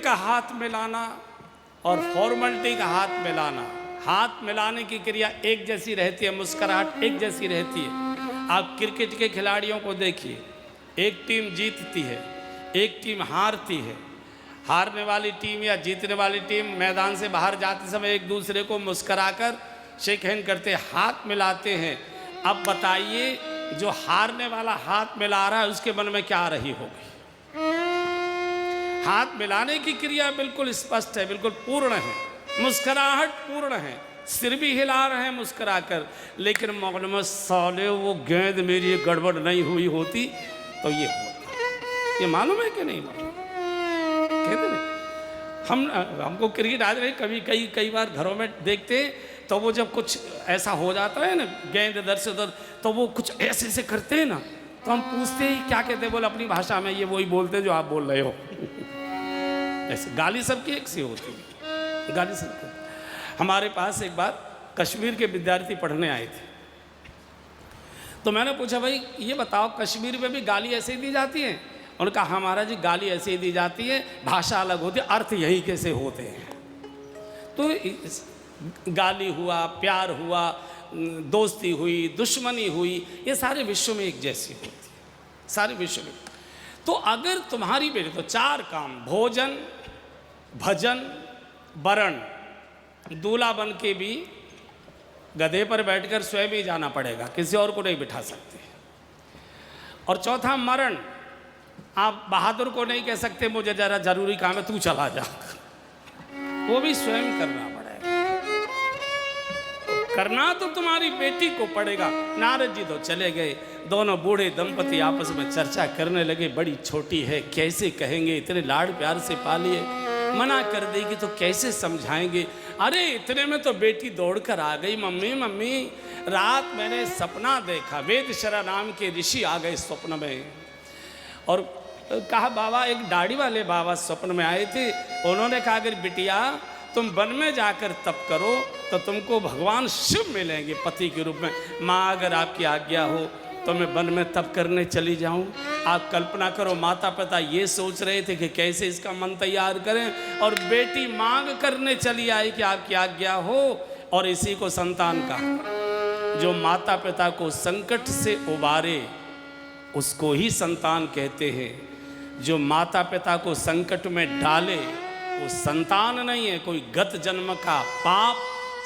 का हाथ मिलाना और फॉर्मेलिटी का हाथ मिलाना, हाथ मिलाने की क्रिया एक जैसी रहती है, मुस्कुराहट एक जैसी रहती है। आप क्रिकेट के खिलाड़ियों को देखिए, एक टीम जीतती है, एक टीम हारती है। हारने वाली टीम या जीतने वाली टीम मैदान से बाहर जाते समय एक दूसरे को मुस्कुराकर शेक हैंड करते, हाथ मिलाते हैं। अब बताइए, जो हारने वाला हाथ मिला रहा है उसके मन में क्या आ रही होगी? हाथ मिलाने की क्रिया बिल्कुल स्पष्ट है, बिल्कुल पूर्ण है, मुस्कुराहट पूर्ण है, सिर भी हिला रहे हैं मुस्कुराकर, लेकिन मन में साले वो गेंद मेरी गड़बड़ नहीं हुई होती तो ये होता। ये मालूम है कि नहीं मालूम? कहते नहीं, हमको क्रिकेट आज नहीं, कभी कई बार घरों में देखते तो वो जब कुछ ऐसा हो जाता है ना, गेंद इधर से उधर, तो वो कुछ ऐसे से करते हैं ना, तो हम पूछते हैं क्या कहते हैं, बोले अपनी भाषा में ये वही बोलते हैं जो आप बोल रहे हो। ऐसे गाली सबकी एक सी होती है, गाली सबकी। हमारे पास एक बार कश्मीर के विद्यार्थी पढ़ने आए थे, तो मैंने पूछा भाई ये बताओ कश्मीर में भी गाली ऐसे ही दी जाती है? उन्होंने कहा हमारा जी गाली ऐसे ही दी जाती है, भाषा अलग होती है, अर्थ यही कैसे होते हैं। तो गाली हुआ, प्यार हुआ, दोस्ती हुई, दुश्मनी हुई, ये सारे विश्व में एक जैसी होती है, सारे विश्व में। तो अगर तुम्हारी बेटी, तो 4 काम, भोजन, भजन, वरण, दूल्हा बन के भी गधे पर बैठकर स्वयं ही जाना पड़ेगा, किसी और को नहीं बिठा सकते। और चौथा मरण, आप बहादुर को नहीं कह सकते मुझे जरा जरूरी काम है तू चला जा, वो भी स्वयं करना पड़ेगा। करना तो तुम्हारी बेटी को पड़ेगा। नारद जी तो चले गए, दोनों बूढ़े दंपति आपस में चर्चा करने लगे, बड़ी छोटी है कैसे कहेंगे, इतने लाड़ प्यार से पालिए, मना कर देगी तो कैसे समझाएंगे। अरे इतने में तो बेटी दौड़कर आ गई, मम्मी मम्मी रात मैंने सपना देखा, वेदशरा नाम के ऋषि आ गए स्वप्न में, और कहा बाबा, एक दाढ़ी वाले बाबा स्वप्न में आए थे, उन्होंने कहा अगर बिटिया तुम वन में जाकर तप करो तो तुमको भगवान शिव मिलेंगे पति के रूप में। माँ अगर आपकी आज्ञा हो तो मैं वन में तप करने चली जाऊँ। आप कल्पना करो, माता पिता ये सोच रहे थे कि कैसे इसका मन तैयार करें, और बेटी मांग करने चली आई कि आपकी आज्ञा हो। और इसी को संतान कहा, जो माता पिता को संकट से उबारे उसको ही संतान कहते हैं, जो माता पिता को संकट में डाले वो संतान नहीं है। कोई गत जन्म का पाप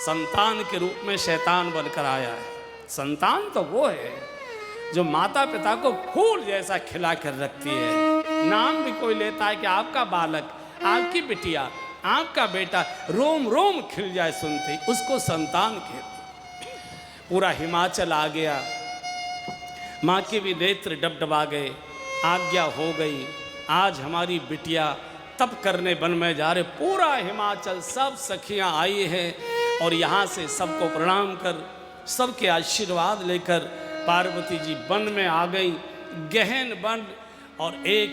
संतान के रूप में शैतान बनकर आया है। संतान तो वो है जो माता पिता को फूल जैसा खिला कर रखती है। नाम भी कोई लेता है कि आपका बालक, आपकी बिटिया, आपका बेटा रोम रोम खिल जाए सुनते ही, उसको संतान कहते। पूरा हिमाचल आ गया, माँ के भी नेत्र डबडबा गए, आज्ञा हो गई, आज हमारी बिटिया तप करने वन में जा रहे। पूरा हिमाचल सब सखियां आई हैं और यहाँ से सबको प्रणाम कर, सबके आशीर्वाद लेकर पार्वती जी वन में आ गई, गहन वन। और एक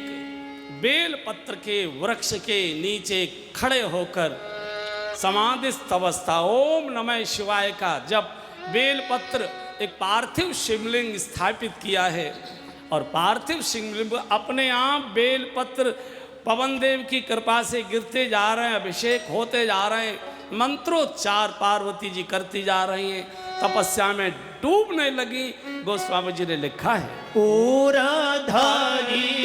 बेल पत्र के वृक्ष के नीचे खड़े होकर समाधिस्थ अवस्था, ओम नमः शिवाय का जब बेल पत्र, एक पार्थिव शिवलिंग स्थापित किया है, और पार्थिव शिवलिंग अपने आप बेल पत्र पवन देव की कृपा से गिरते जा रहे हैं, अभिषेक होते जा रहे हैं, मंत्रोच्चार पार्वती जी करती जा रही हैं, तपस्या में डूबने लगी। गोस्वामी जी ने लिखा है, पूरा धारी